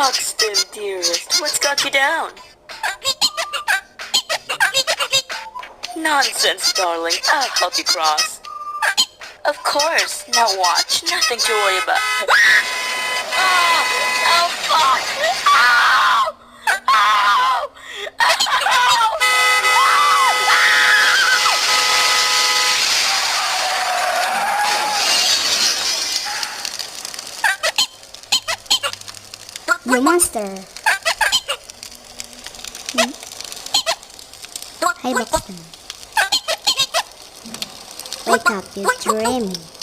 Buxton, dearest, what's got you down? Nonsense, darling. I'll help you cross. Of course. Now watch. Nothing to worry about. Oh, fuck! Ow! Ow! You monster. Hi, Buxton. Wake up, you're dreaming.